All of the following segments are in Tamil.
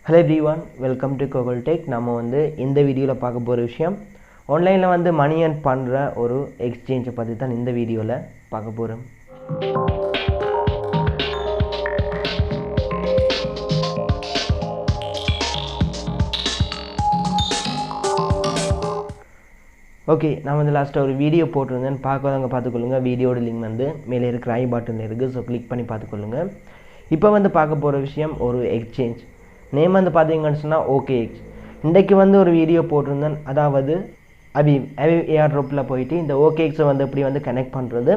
Hello everyone, welcome to Kokul Tech. நம்ம வந்து இந்த வீடியோவில் பார்க்க போகிற விஷயம் ஆன்லைனில் வந்து மணி earn பண்ணுற ஒரு எக்ஸ்சேஞ்சை பற்றி தான் இந்த வீடியோவில் பார்க்க போகிறோம். ஓகே, நான் வந்து லாஸ்ட்டாக ஒரு வீடியோ போட்டிருந்தேன், பார்க்காதவங்க பார்த்துக்கொள்ளுங்க. வீடியோட லிங்க் வந்து மேலே இருக்கிற ஐ பட்டனில் இருக்குது, ஸோ கிளிக் பண்ணி பார்த்துக்கொள்ளுங்க. இப்போ வந்து பார்க்க போகிற விஷயம் ஒரு எக்ஸ்சேஞ்ச். நேம் வந்து பார்த்தீங்கன்னு சொன்னால் ஓகேஎக்ஸ். இன்றைக்கு வந்து ஒரு வீடியோ போட்டிருந்தேன், அதாவது அபீவ் ஏர்ட்ராப்பில் போயிட்டு இந்த ஓகேஎக்ஸை வந்து எப்படி வந்து கனெக்ட் பண்ணுறது,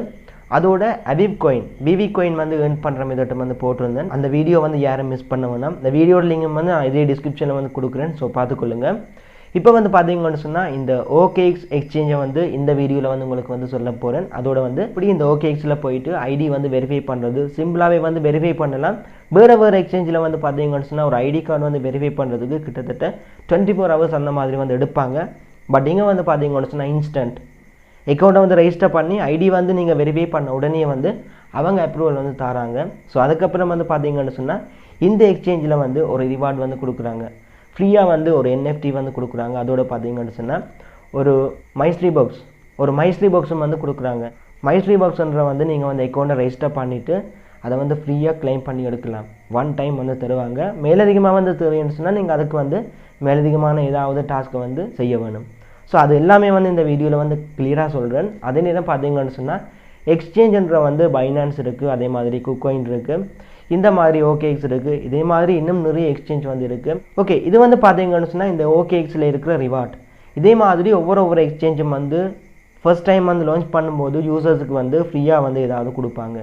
அதோட அபீவ் காயின் பிவி காயின் வந்து ஏர்ன் பண்ணுற மெத்தட் வந்து போட்டிருந்தேன். அந்த வீடியோ வந்து யாரும் மிஸ் பண்ண வேணாம். இந்த வீடியோட லிங்க் வந்து நான் இதே டிஸ்கிரிப்ஷனில் வந்து கொடுக்குறேன், ஸோ பார்த்துக்கொள்ளுங்க. இப்போ வந்து பார்த்தீங்கன்னு சொன்னால் இந்த ஓகேஎக்ஸ் எக்ஸ்சேஞ்சை வந்து இந்த வீடியோவில் வந்து உங்களுக்கு வந்து சொல்ல போகிறேன். அதோட வந்து இப்படி இந்த ஓகேஎக்ஸில் போயிட்டு ஐடி வந்து வெரிஃபை பண்ணுறது, சிம்பிளாகவே வந்து வெரிஃபை பண்ணலாம். வேறு எக்ஸ்சேஞ்சில் வந்து பார்த்தீங்கன்னு சொன்னால் ஒரு ஐடி கார்டு வந்து வெரிஃபை பண்ணுறதுக்கு கிட்டத்தட்ட 24 hours அந்த மாதிரி வந்து எடுப்பாங்க. பட் இங்கே வந்து பார்த்தீங்கன்னு சொன்னால் இன்ஸ்டன்ட் அக்கௌண்ட்டை வந்து ரெஜிஸ்டர் பண்ணி ஐடி வந்து நீங்கள் வெரிஃபை பண்ண உடனே வந்து அவங்க அப்ரூவல் வந்து தராங்க. ஸோ அதுக்கப்புறம் வந்து பார்த்தீங்கன்னு சொன்னால் இந்த எக்ஸ்சேஞ்சில் வந்து ஒரு ரிவார்டு வந்து கொடுக்குறாங்க. ஃப்ரீயாக வந்து ஒரு NFT வந்து கொடுக்குறாங்க. அதோட பார்த்தீங்கன்னு சொன்னால் ஒரு மைஸ்ட்ரி பாக்ஸும் வந்து கொடுக்குறாங்க. மைஸ்ட்ரி பாக்ஸ்ன்ற வந்து நீங்கள் வந்து அக்கௌண்ட்டை ரெஜிஸ்டர் பண்ணிவிட்டு அதை வந்து ஃப்ரீயாக கிளைம் பண்ணி எடுக்கலாம். ஒன் டைம் வந்து தருவாங்க. மேலதிகமாக வந்து தேவைன்னு சொன்னால் நீங்கள் அதுக்கு வந்து மேலதிகமான ஏதாவது டாஸ்க்கை வந்து செய்ய வேணும். ஸோ அது எல்லாமே வந்து இந்த வீடியோவில் வந்து கிளியராக சொல்கிறேன். அதே நேரம் பார்த்தீங்கன்னு சொன்னால் எக்ஸ்சேஞ்சுன்ற வந்து பைனான்ஸ் இருக்குது, அதே மாதிரி குக்கோயின் இருக்குது, இந்த மாதிரி ஓகேஎக்ஸ் இருக்குது, இதே மாதிரி இன்னும் நிறைய எக்ஸ்சேஞ்ச் வந்து இருக்குது. ஓகே, இது வந்து பார்த்தீங்கன்னு சொன்னால் இந்த ஓகேஎக்ஸில் இருக்கிற ரிவார்ட். இதே மாதிரி ஒவ்வொரு எக்ஸ்சேஞ்சும் வந்து ஃபர்ஸ்ட் டைம் வந்து லான்ச் பண்ணும்போது யூசர்ஸுக்கு வந்து ஃப்ரீயாக வந்து ஏதாவது கொடுப்பாங்க.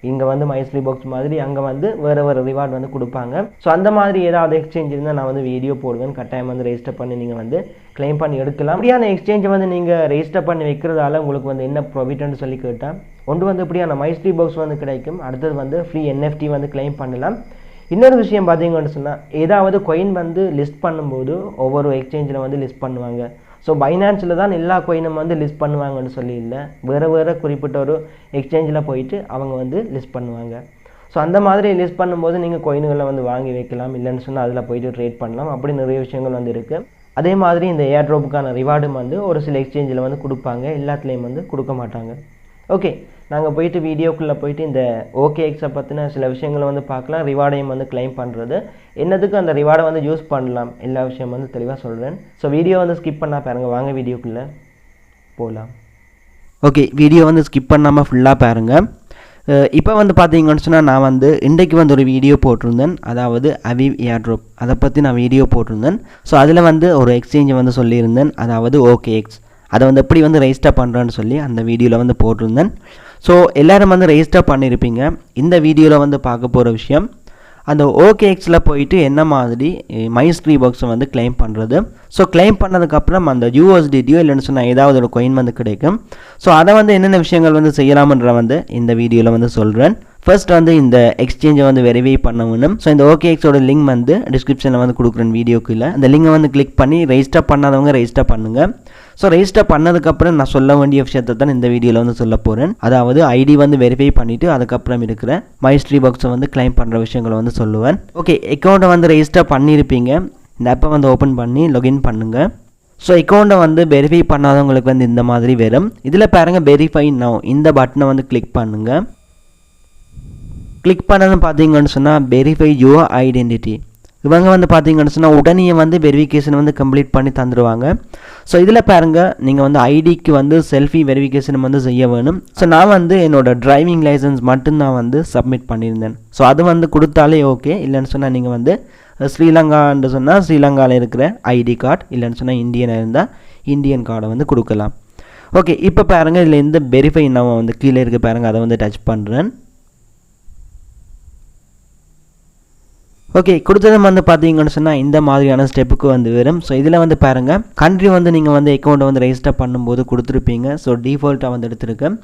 இங்கே வந்து மைஸ்ட்ரி பாக்ஸ் மாதிரி அங்கே வந்து வேறு ரிவார்ட் வந்து கொடுப்பாங்க. ஸோ அந்த மாதிரி ஏதாவது எக்ஸ்சேஞ்ச் இருந்தால் நான் வந்து வீடியோ போடுவேன். கட்டாயம் வந்து ரெஜிஸ்டர் பண்ணி நீங்கள் வந்து கிளைம் பண்ணி எடுக்கலாம். அப்படியான எக்ஸ்சேஞ்சை வந்து நீங்கள் ரெஜிஸ்டர் பண்ணி வைக்கிறதால உங்களுக்கு வந்து என்ன ப்ராஃபிட்னு சொல்லி கேட்டால் ஒன்று வந்து இப்படியான மைஸ்ட்ரி பாக்ஸ் வந்து கிடைக்கும். அடுத்தது வந்து ஃப்ரீ NFT வந்து கிளைம் பண்ணலாம். இன்னொரு விஷயம் பார்த்தீங்கன்னு சொன்னால் ஏதாவது காயின் வந்து லிஸ்ட் பண்ணும்போது ஒவ்வொரு எக்ஸ்சேஞ்சில் வந்து லிஸ்ட் பண்ணுவாங்க. ஸோ பைனான்ஸில் தான் எல்லா காயினும் வந்து லிஸ்ட் பண்ணுவாங்கன்னு சொல்லி இல்லை, வேறு குறிப்பிட்ட ஒரு எக்ஸ்சேஞ்சில் போயிட்டு அவங்க வந்து லிஸ்ட் பண்ணுவாங்க. ஸோ அந்த மாதிரி லிஸ்ட் பண்ணும்போது நீங்கள் காயின்களை வந்து வாங்கி வைக்கலாம், இல்லைன்னு சொன்னால் அதில் போயிட்டு ட்ரேட் பண்ணலாம். அப்படி நிறைய விஷயங்கள் வந்து இருக்குது. அதே மாதிரி இந்த ஏர்ட்ராப்புக்கான ரிவார்டும் வந்து ஒரு சில எக்ஸ்சேஞ்சில் வந்து கொடுப்பாங்க, எல்லாத்துலேயும் வந்து கொடுக்க மாட்டாங்க. ஓகே, நாங்கள் போயிட்டு வீடியோக்குள்ளே போயிட்டு இந்த ஓகேஎக்ஸை பற்றின சில விஷயங்களை வந்து பார்க்கலாம். ரிவார்டையும் வந்து கிளைம் பண்ணுறது, என்னதுக்கு அந்த ரிவார்டை வந்து யூஸ் பண்ணலாம், எல்லா விஷயம் வந்து தெளிவாக சொல்கிறேன். ஸோ வீடியோ வந்து ஸ்கிப் பண்ணால் பாருங்கள். வாங்க வீடியோக்குள்ளே போகலாம். ஓகே, வீடியோ வந்து ஸ்கிப் பண்ணாமல் ஃபுல்லாக பாருங்கள். இப்போ வந்து பார்த்தீங்கன்னு சொன்னால் நான் வந்து இன்றைக்கு வந்து ஒரு வீடியோ போட்டிருந்தேன், அதாவது அபீவ் ஏர்ட்ராப் அதை பற்றி நான் வீடியோ போட்டிருந்தேன். ஸோ அதில் வந்து ஒரு எக்ஸ்சேஞ்சை வந்து சொல்லியிருந்தேன், அதாவது ஓகேஎக்ஸ். அதை வந்து எப்படி வந்து ரெஜிஸ்டர் பண்ணுறேன்னு சொல்லி அந்த வீடியோவில் வந்து போட்டிருந்தேன். ஸோ எல்லோரும் வந்து ரெஜிஸ்டர் பண்ணியிருப்பீங்க. இந்த வீடியோவில் வந்து பார்க்க போகிற விஷயம் அந்த ஓகேஎக்ஸில் போயிட்டு என்ன மாதிரி மைஸ்ட்ரி பாக்ஸை வந்து கிளைம் பண்ணுறது. ஸோ கிளைம் பண்ணதுக்கப்புறம் அந்த USDTயோ இல்லைன்னு சொன்னால் ஏதாவது ஒரு காயின் வந்து கிடைக்கும். ஸோ அதை வந்து என்னென்ன விஷயங்கள் வந்து செய்யலாம்ன்ற வந்து இந்த வீடியோவில் வந்து சொல்கிறேன். ஃபர்ஸ்ட் வந்து இந்த எக்ஸ்சேஞ்சை வந்து வெரிஃபை பண்ண வேணும். ஸோ இந்த ஓகேஎக்ஸோட லிங்க் வந்து டிஸ்கிரிப்ஷனில் வந்து கொடுக்குறேன் வீடியோக்குள்ள. அந்த லிங்கை வந்து கிளிக் பண்ணி ரெஜிஸ்டர் பண்ணாதவங்க ரெஜிஸ்டர் பண்ணுங்கள். ஸோ ரெஜிஸ்டர் பண்ணதுக்கப்புறம் நான் சொல்ல வேண்டிய விஷயத்தை தான் இந்த வீடியோவில் வந்து சொல்ல போகிறேன். அதாவது ஐடி வந்து வெரிஃபை பண்ணிவிட்டு அதுக்கப்புறம் இருக்கிற மைஸ்ட்ரி பாக்ஸை வந்து கிளைம் பண்ணுற விஷயங்களை வந்து சொல்லுவேன். ஓகே, அக்கௌண்ட்டை வந்து ரெஜிஸ்டர் பண்ணியிருப்பீங்க. இந்த ஆப்பை வந்து ஓப்பன் பண்ணி லாகின் பண்ணுங்கள். ஸோ அக்கௌண்ட்டை வந்து வெரிஃபை பண்ணாதவங்களுக்கு வந்து இந்த மாதிரி வரும். இதில் பாருங்கள் வெரிஃபை நவ், இந்த பட்டனை வந்து கிளிக் பண்ணுங்கள். கிளிக் பண்ணதுன்னு பார்த்தீங்கன்னு சொன்னால் வெரிஃபை யுவர் ஐடென்டிட்டி. இவங்க வந்து பார்த்தீங்கன்னு சொன்னால் உடனே வந்து வெரிஃபிகேஷன் வந்து கம்ப்ளீட் பண்ணி தந்துடுவாங்க. ஸோ இதில் பாருங்கள் நீங்கள் வந்து ஐடிக்கு வந்து செல்ஃபி வெரிஃபிகேஷன் வந்து செய்ய வேணும். ஸோ நான் வந்து என்னோட டிரைவிங் லைசன்ஸ் மட்டும்தான் வந்து சப்மிட் பண்ணியிருந்தேன். ஸோ அது வந்து கொடுத்தாலே ஓகே. இல்லைன்னு சொன்னால் நீங்கள் வந்து ஸ்ரீலங்கான்னு சொன்னால் ஸ்ரீலங்காவில் இருக்கிற ஐடி கார்டு, இல்லைன்னு சொன்னால் இந்தியனாக இருந்தால் இந்தியன் கார்டை வந்து கொடுக்கலாம். ஓகே, இப்போ பாருங்கள் இதில் இந்த வெரிஃபை நான் வந்து கீழே இருக்க பாருங்கள், அதை வந்து டச் பண்ணுறேன். ஓகே, கொடுத்ததும் வந்து பார்த்தீங்கன்னு சொன்னால் இந்த மாதிரியான ஸ்டெப்புக்கு வந்து வரும். ஸோ இதில் வந்து பாருங்கள் கண்ட்ரி வந்து நீங்கள் வந்து அக்கௌண்ட்டை வந்து ரெஜிஸ்டர் பண்ணும்போது கொடுத்துருப்பீங்க. ஸோ டிஃபால்ட்டாக வந்து எடுத்துருக்கேன்.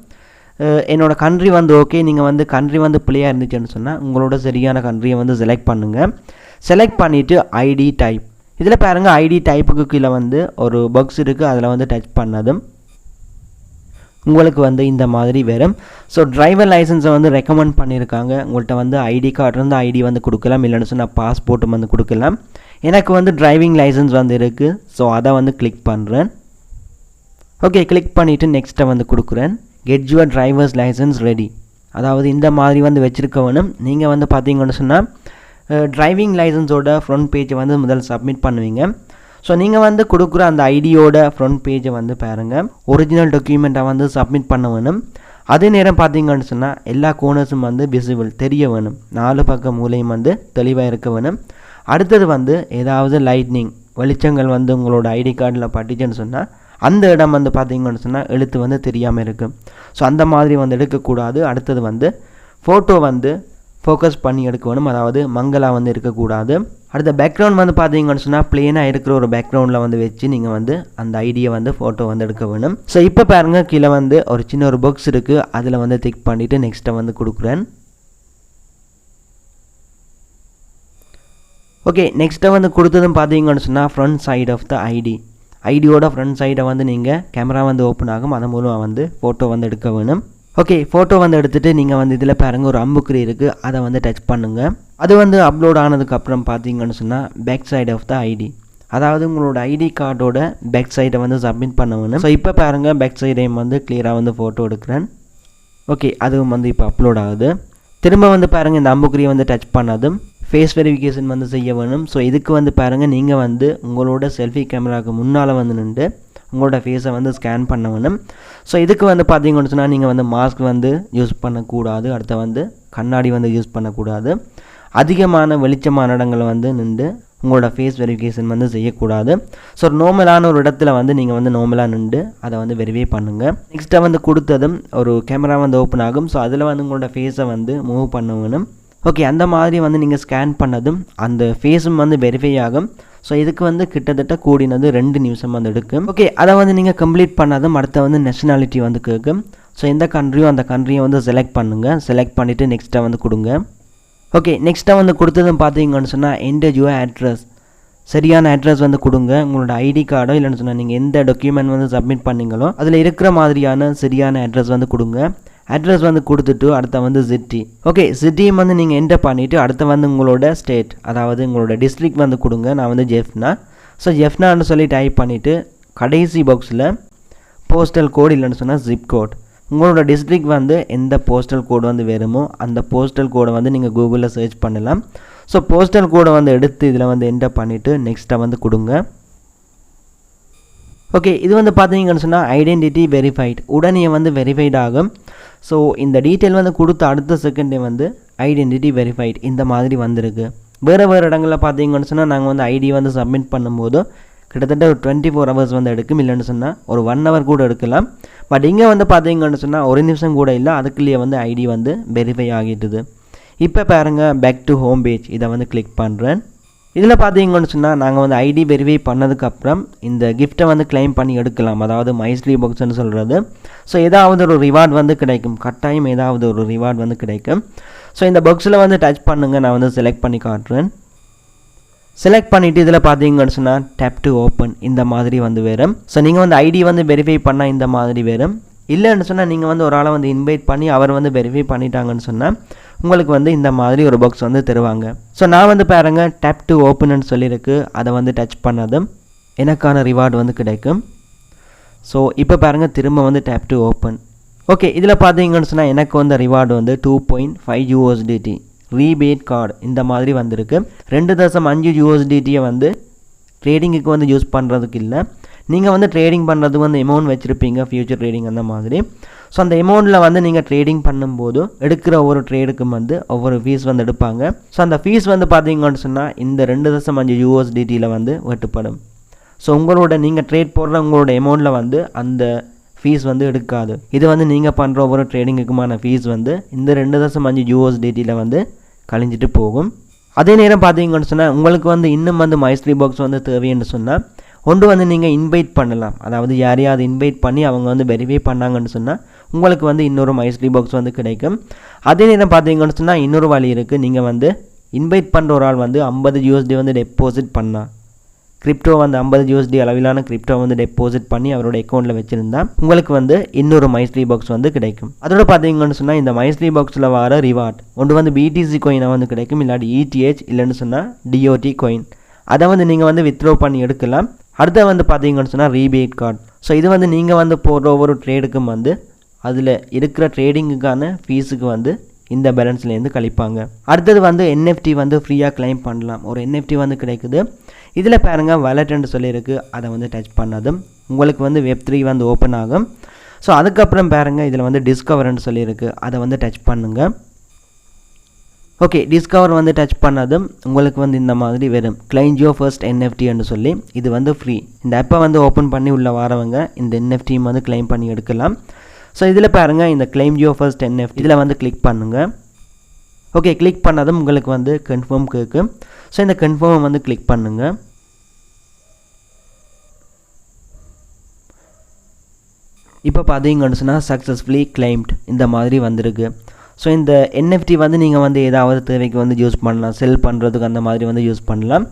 என்னோடய கண்ட்ரி வந்து ஓகே. நீங்கள் வந்து கண்ட்ரி வந்து பிள்ளையாக இருந்துச்சுன்னு சொன்னால் உங்களோட சரியான கண்ட்ரியை வந்து செலக்ட் பண்ணுங்கள். செலக்ட் பண்ணிவிட்டு ஐடி டைப், இதில் பாருங்கள் ஐடி டைப்புக்கு கீழே வந்து ஒரு பாக்ஸ் இருக்குது, அதில் வந்து டச் பண்ணதும் உங்களுக்கு வந்து இந்த மாதிரி வரும். ஸோ டிரைவர் லைசன்ஸை வந்து ரெக்கமெண்ட் பண்ணியிருக்காங்க. உங்கள்கிட்ட வந்து ஐடி கார்டு இருந்து ஐடி வந்து கொடுக்கலாம், இல்லைன்னு சொன்னால் பாஸ்போர்ட்டும் வந்து கொடுக்கலாம். எனக்கு வந்து டிரைவிங் லைசன்ஸ் வந்து இருக்குது. ஸோ அதை வந்து கிளிக் பண்ணுறேன். ஓகே, கிளிக் பண்ணிவிட்டு நெக்ஸ்ட்டை வந்து கொடுக்குறேன். Get your driver's licence ready. அதாவது இந்த மாதிரி வந்து வச்சுருக்கவனும் நீங்கள் வந்து பார்த்தீங்கன்னு சொன்னால் டிரைவிங் லைசன்ஸோட ஃப்ரண்ட் பேஜை வந்து முதல் சப்மிட் பண்ணுவீங்க. ஸோ நீங்கள் வந்து கொடுக்குற அந்த ஐடியோட ஃப்ரண்ட் பேஜை வந்து பாருங்கள், ஒரிஜினல் டாக்குமெண்ட்டை வந்து சப்மிட் பண்ண வேணும். அதே நேரம் பார்த்தீங்கன்னு சொன்னால் எல்லா கோனர்ஸும் வந்து விசிபிள் தெரிய வேணும், 4 பக்க மூலையும் வந்து தெளிவாக இருக்க வேணும். அடுத்தது வந்து ஏதாவது லைட்னிங் வெளிச்சங்கள் வந்து உங்களோட ஐடி கார்டில் பட்டுச்சுன்னு சொன்னால் அந்த இடம் வந்து பார்த்தீங்கன்னு சொன்னால் எழுத்து வந்து தெரியாமல் இருக்கும். ஸோ அந்த மாதிரி வந்து எடுக்கக்கூடாது. அடுத்தது வந்து ஃபோட்டோ வந்து ஃபோக்கஸ் பண்ணி எடுக்க வேணும், அதாவது மங்கலாக வந்து இருக்கக்கூடாது. அடுத்த பேக்ரவுண்ட் வந்து பார்த்தீங்கன்னு சொன்னால் பிளெயினாக இருக்கிற ஒரு பேக்ரவுண்டில் வந்து வச்சு நீங்கள் வந்து அந்த ஐடியை வந்து ஃபோட்டோ வந்து எடுக்க வேணும். ஸோ இப்போ பாருங்கள், கீழே வந்து ஒரு சின்ன ஒரு பாக்ஸ் இருக்குது, அதில் வந்து டிக் பண்ணிவிட்டு நெக்ஸ்ட்டை வந்து கொடுக்குறேன். ஓகே, நெக்ஸ்ட்டை வந்து கொடுத்ததும் பார்த்தீங்கன்னு சொன்னால் ஃப்ரண்ட் சைடு ஆஃப் த ஐடியோட ஃப்ரண்ட் சைடை வந்து நீங்கள் கேமரா வந்து ஓப்பன் ஆகும், அதன் மூலம் வந்து ஃபோட்டோ வந்து எடுக்க வேணும். ஓகே, ஃபோட்டோ வந்து எடுத்துகிட்டு நீங்கள் வந்து இதில் பாருங்கள் ஒரு அம்புக்குறி இருக்குது, அதை வந்து டச் பண்ணுங்கள். அது வந்து அப்லோட் ஆனதுக்கப்புறம் பார்த்தீங்கன்னு சொன்னால் back side of the ID, அதாவது உங்களோட ஐடி கார்டோட பேக் சைடை வந்து சப்மிட் பண்ண வேணும். ஸோ இப்போ பாருங்கள், பேக் சைடையும் வந்து கிளியராக வந்து ஃபோட்டோ எடுக்கிறேன். ஓகே, அதுவும் வந்து இப்போ அப்லோட் ஆகுது. திரும்ப வந்து பாருங்கள், இந்த அம்புக்குறியை வந்து டச் பண்ணதும் ஃபேஸ் வெரிஃபிகேஷன் வந்து செய்ய வேணும். ஸோ இதுக்கு வந்து பாருங்கள், நீங்கள் வந்து உங்களோட செல்ஃபி கேமராவுக்கு முன்னால் வந்து நின்று உங்களோட ஃபேஸை வந்து ஸ்கேன் பண்ண வேணும். ஸோ இதுக்கு வந்து பார்த்தீங்கன்னு சொன்னால் நீங்கள் வந்து மாஸ்க் வந்து யூஸ் பண்ணக்கூடாது, அடுத்த வந்து கண்ணாடி வந்து யூஸ் பண்ணக்கூடாது, அதிகமான வெளிச்சமான இடங்களை வந்து நின்று உங்களோட ஃபேஸ் வெரிஃபிகேஷன் வந்து செய்யக்கூடாது. ஸோ நார்மலான ஒரு இடத்துல வந்து நீங்கள் வந்து நார்மலாக நின்று அதை வந்து வெரிஃபை பண்ணுங்கள். நெக்ஸ்ட்டை வந்து கொடுத்ததும் ஒரு கேமரா வந்து ஓப்பன் ஆகும். ஸோ அதில் வந்து உங்களோட ஃபேஸை வந்து மூவ் பண்ண வேணும். ஓகே, அந்த மாதிரி வந்து நீங்கள் ஸ்கேன் பண்ணதும் அந்த ஃபேஸும் வந்து வெரிஃபை ஆகும். ஸோ இதுக்கு வந்து கிட்டத்தட்ட கூடினது 2 நிமிஷம் வந்து எடுக்கும். ஓகே, அதை வந்து நீங்கள் கம்ப்ளீட் பண்ணதும் அடுத்த வந்து நேஷனாலிட்டி வந்து கேட்கும். ஸோ எந்த கண்ட்ரியோ அந்த கண்ட்ரியை வந்து செலக்ட் பண்ணுங்கள். செலக்ட் பண்ணிவிட்டு நெக்ஸ்ட்டை வந்து கொடுங்க. ஓகே, நெக்ஸ்ட்டை வந்து கொடுத்ததும் பார்த்தீங்கன்னு சொன்னால் என்டர் யுவர் அட்ரஸ், சரியான அட்ரஸ் வந்து கொடுங்க. உங்களோட ஐடி கார்டோ இல்லைன்னு சொன்னால் நீங்கள் எந்த டாக்குமெண்ட் வந்து சப்மிட் பண்ணீங்களோ அதில் இருக்கிற மாதிரியான சரியான அட்ரஸ் வந்து கொடுங்க. அட்ரஸ் வந்து கொடுத்துட்டு அடுத்த வந்து சிட்டி. ஓகே, சிட்டியும் வந்து நீங்கள் என்டர் பண்ணிவிட்டு அடுத்த வந்து உங்களோட ஸ்டேட், அதாவது உங்களோட டிஸ்ட்ரிக்ட் வந்து கொடுங்க. நான் வந்து ஜெஃப்னா, ஸோ ஜெஃப்னான்னு சொல்லி டைப் பண்ணிவிட்டு கடைசி பாக்ஸில் போஸ்டல் கோடு இல்லைன்னு சொன்னால் ஜிப் கோட், உங்களோட டிஸ்ட்ரிக்ட் வந்து எந்த போஸ்டல் கோடு வந்து வேணுமோ அந்த போஸ்டல் கோடை வந்து நீங்கள் கூகுளில் சர்ச் பண்ணலாம். ஸோ போஸ்டல் கோடை வந்து எடுத்து இதில் வந்து என்டர் பண்ணிவிட்டு நெக்ஸ்ட்டை வந்து கொடுங்க. ஓகே, இது வந்து பார்த்தீங்கன்னு சொன்னால் ஐடென்டிட்டி வெரிஃபைட், உடனே வந்து வெரிஃபைட் ஆகும். ஸோ இந்த டீட்டெயில் வந்து கொடுத்த அடுத்த செகண்டே வந்து ஐடென்டிட்டி வெரிஃபைட் இந்த மாதிரி வந்திருக்கு. வேறு இடங்களில் பார்த்தீங்கன்னு சொன்னால் நாங்கள் வந்து ஐடி வந்து சப்மிட் பண்ணும்போது கிட்டத்தட்ட ஒரு 24 hours வந்து எடுக்கும், இல்லைன்னு சொன்னால் ஒரு 1 hour கூட எடுக்கலாம். பட் இங்கே வந்து பார்த்தீங்கன்னு சொன்னால் 1 நிமிஷம் கூட இல்லை, அதுக்குள்ளேயே வந்து ஐடி வந்து வெரிஃபை ஆகிட்டுது. இப்போ பாருங்கள், பேக் டு ஹோம் பேஜ், இதை வந்து கிளிக் பண்ணுறேன். இதில் பார்த்தீங்கன்னு சொன்னால் நாங்கள் வந்து ஐடி வெரிஃபை பண்ணதுக்கப்புறம் இந்த கிஃப்ட்டை வந்து கிளைம் பண்ணி எடுக்கலாம், அதாவது மைஸ்ட்ரி பாக்ஸ்ன்னு சொல்கிறது. ஸோ ஏதாவது ஒரு ரிவார்ட் வந்து கிடைக்கும், கட்டாயம் ஏதாவது ஒரு ரிவார்ட் வந்து கிடைக்கும். ஸோ இந்த பாக்ஸில் வந்து டச் பண்ணுங்கள், நான் வந்து செலக்ட் பண்ணி காட்டுறேன். செலக்ட் பண்ணிவிட்டு இதில் பார்த்தீங்கன்னு சொன்னால் டேப் டு ஓப்பன் இந்த மாதிரி வந்து வரும். ஸோ நீங்கள் வந்து ஐடி வந்து வெரிஃபை பண்ணால் இந்த மாதிரி வரும். இல்லைன்னு சொன்னால் நீங்கள் வந்து ஒரு ஆளை வந்து இன்வைட் பண்ணி அவர் வந்து வெரிஃபை பண்ணிட்டாங்கன்னு சொன்னால் உங்களுக்கு வந்து இந்த மாதிரி ஒரு பாக்ஸ் வந்து தருவாங்க. ஸோ நான் வந்து பாருங்கள் டேப் டு ஓப்பன்னு சொல்லியிருக்கு, அதை வந்து டச் பண்ணதும் எனக்கான ரிவார்டு வந்து கிடைக்கும். ஸோ இப்போ பாருங்கள், திரும்ப வந்து டேப் டு ஓப்பன். ஓகே, இதில் பார்த்தீங்கன்னு சொன்னால் எனக்கு வந்து ரிவார்டு வந்து 2.5 USDT ரீபேட் கார்டு இந்த மாதிரி வந்திருக்கு. 2.5 USDTயை வந்து ட்ரேடிங்குக்கு வந்து யூஸ் பண்ணுறதுக்கு இல்லை, நீங்கள் வந்து ட்ரேடிங் பண்ணுறதுக்கு வந்து அமௌண்ட் வச்சுருப்பீங்க, ஃபியூச்சர் ட்ரேடிங் அந்த மாதிரி. ஸோ அந்த அமௌண்ட்டில் வந்து நீங்கள் ட்ரேடிங் பண்ணும்போது எடுக்கிற ஒவ்வொரு ட்ரேடுக்கும் வந்து ஒவ்வொரு ஃபீஸ் வந்து எடுப்பாங்க. ஸோ அந்த ஃபீஸ் வந்து பார்த்தீங்கன்னு சொன்னால் இந்த 2.5 USDTயில் வந்து வெட்டுப்படும். ஸோ உங்களோட நீங்கள் ட்ரேட் போடுற உங்களோட அமௌண்ட்டில் வந்து அந்த ஃபீஸ் வந்து எடுக்காது. இது வந்து நீங்கள் பண்ணுற ஒவ்வொரு ட்ரேடிங்குக்குமான ஃபீஸ் வந்து இந்த 2.5 USDTயில் வந்து கழிஞ்சிட்டு போகும். அதே நேரம் பார்த்தீங்கன்னு சொன்னால் உங்களுக்கு வந்து இன்னும் வந்து மைஸ்ட்ரி பாக்ஸ் வந்து தேவைன்னு சொன்னால் ஒன்று வந்து நீங்கள் இன்வைட் பண்ணலாம், அதாவது யாரையாவது இன்வைட் பண்ணி அவங்க வந்து வெரிஃபை பண்ணாங்கன்னு சொன்னால் உங்களுக்கு வந்து இன்னொரு மைஸ்ட்ரி பாக்ஸ் வந்து கிடைக்கும். அதே நேரம் பார்த்தீங்கன்னு சொன்னால் இன்னொரு வழி இருக்குது, நீங்கள் வந்து இன்வைட் பண்ணுற ஒரு ஆள் வந்து 50 USD வந்து டெபாசிட் பண்ணால் கிரிப்டோ வந்து 50 USD அளவிலான கிரிப்டோ வந்து டெபாசிட் பண்ணி அவரோட அக்கௌண்ட்டில் வச்சுருந்தா உங்களுக்கு வந்து இன்னொரு மைஸ்லி பாக்ஸ் வந்து கிடைக்கும். அதோட பார்த்தீங்கன்னு சொன்னால் இந்த மைஸ்லி பாக்ஸில் வர ரிவார்ட் ஒன்று வந்து BTC கோயினை வந்து கிடைக்கும், இல்லாட்டி ETH இல்லைன்னு சொன்னால் DOT கோயின். அதை வந்து நீங்கள் வந்து வித்ட்ரா பண்ணி எடுக்கலாம். அடுத்த வந்து பார்த்தீங்கன்னு சொன்னால் ரீபேட் கார்டு. ஸோ இது வந்து நீங்கள் வந்து போடுற ஒவ்வொரு ட்ரேடுக்கும் வந்து அதில் இருக்கிற ட்ரேடிங்குக்கான ஃபீஸுக்கு வந்து இந்த பேலன்ஸ்லேருந்து கழிப்பாங்க. அடுத்தது வந்து NFT வந்து ஃப்ரீயாக கிளைம் பண்ணலாம். ஒரு NFT வந்து கிடைக்குது. இதில் பாருங்கள் வாலெட்னு சொல்லியிருக்கு, அதை வந்து டச் பண்ணதும் உங்களுக்கு வந்து Web3 வந்து ஓப்பன் ஆகும். ஸோ அதுக்கப்புறம் பாருங்கள் இதில் வந்து டிஸ்கவர்னு சொல்லியிருக்கு, அதை வந்து டச் பண்ணுங்கள். ஓகே, டிஸ்கவர் வந்து டச் பண்ணதும் உங்களுக்கு வந்து இந்த மாதிரி வரும் கிளைம் யுவர் ஃபர்ஸ்ட் NFTன்னு சொல்லி. இது வந்து ஃப்ரீ. இந்த ஆப்பை வந்து ஓப்பன் பண்ணி உள்ளே வரவங்க இந்த NFT வந்து கிளைம் பண்ணி எடுக்கலாம். ஸோ இதில் பாருங்கள் இந்த கிளைம் யுவர் ஃபர்ஸ்ட் NFT இதில் வந்து கிளிக் பண்ணுங்கள். ஓகே, கிளிக் பண்ணதும் உங்களுக்கு வந்து கன்ஃபார்ம் கேட்கும். ஸோ இந்த கன்ஃபார்ம் வந்து கிளிக் பண்ணுங்கள். இப்போ பார்த்தீங்கன்னு சொன்னால் சக்ஸஸ்ஃபுல்லி கிளைம்ட் இந்த மாதிரி வந்திருக்கு. ஸோ இந்த NFT வந்து நீங்கள் வந்து ஏதாவது தேவைக்கு வந்து யூஸ் பண்ணலாம், செல் பண்ணுறதுக்கு அந்த மாதிரி வந்து யூஸ் பண்ணலாம்.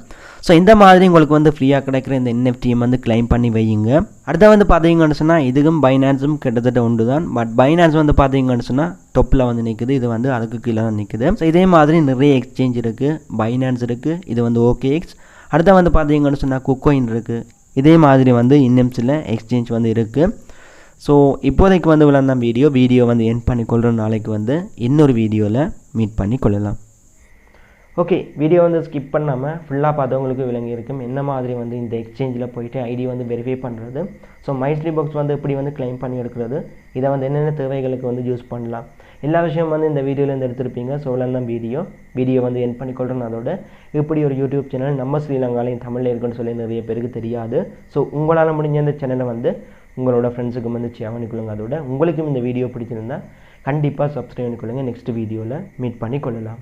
ஸோ இந்த மாதிரி உங்களுக்கு வந்து ஃப்ரீயாக கிடைக்கிற இந்த NFT வந்து கிளைம் பண்ணி வையுங்க. அடுத்த வந்து பார்த்தீங்கன்னு சொன்னால் இதுக்கும் பைனான்ஸும் கிட்டத்தட்ட உண்டு தான். பட் பைனான்ஸ் வந்து பார்த்தீங்கன்னு சொன்னால் டொப்பில் வந்து நிற்குது, இது வந்து அதுக்கு கீழே தான் நிற்குது. ஸோ இதே மாதிரி நிறைய எக்ஸ்சேஞ்ச் இருக்குது. பைனான்ஸ் இருக்குது, இது வந்து OKX. அடுத்த வந்து பார்த்தீங்கன்னு சொன்னால் குக்கோயின் இருக்குது. இதே மாதிரி வந்து இன்னும் சில எக்ஸ்சேஞ்ச் வந்து இருக்குது. ஸோ இப்போதைக்கு வந்து விளாட்ன வீடியோ வந்து எண்ட் பண்ணி கொள்கிற நாளைக்கு வந்து இன்னொரு வீடியோவில் மீட் பண்ணி கொள்ளலாம். ஓகே, வீடியோ வந்து ஸ்கிப் பண்ணாமல் ஃபுல்லாக பார்த்தவங்களுக்கு விளங்கியிருக்கும் என்ன மாதிரி வந்து இந்த எக்ஸ்சேஞ்சில் போயிட்டு ஐடி வந்து வெரிஃபை பண்ணுறது, ஸோ மைஸ்லி பாக்ஸ் வந்து எப்படி வந்து கிளைம் பண்ணி எடுக்கிறது, இதை வந்து என்னென்ன தேவைகளுக்கு வந்து யூஸ் பண்ணலாம், எல்லா விஷயம் வந்து இந்த வீடியோலேருந்து எடுத்திருப்பீங்க. ஸோ விளாட்ன வீடியோ வந்து எண்ட் பண்ணி கொள்கிறேன். அதோட இப்படி ஒரு யூடியூப் சேனல் நம்ம ஸ்ரீலங்காலையும் தமிழில் இருக்குன்னு சொல்லி நிறைய பேருக்கு தெரியாது. ஸோ உங்களால் முடிஞ்ச இந்த சேனலை வந்து உங்களோட ஃப்ரெண்ட்ஸுக்கும் வந்து ஷேர் பண்ணிக்கொள்ளுங்க. அதோட உங்களுக்கும் இந்த வீடியோ பிடிச்சிருந்தா கண்டிப்பாக சப்ஸ்கிரைப் பண்ணிக்கொள்ளுங்க. நெக்ஸ்ட் வீடியோவில் மீட் பண்ணி கொள்ளலாம்.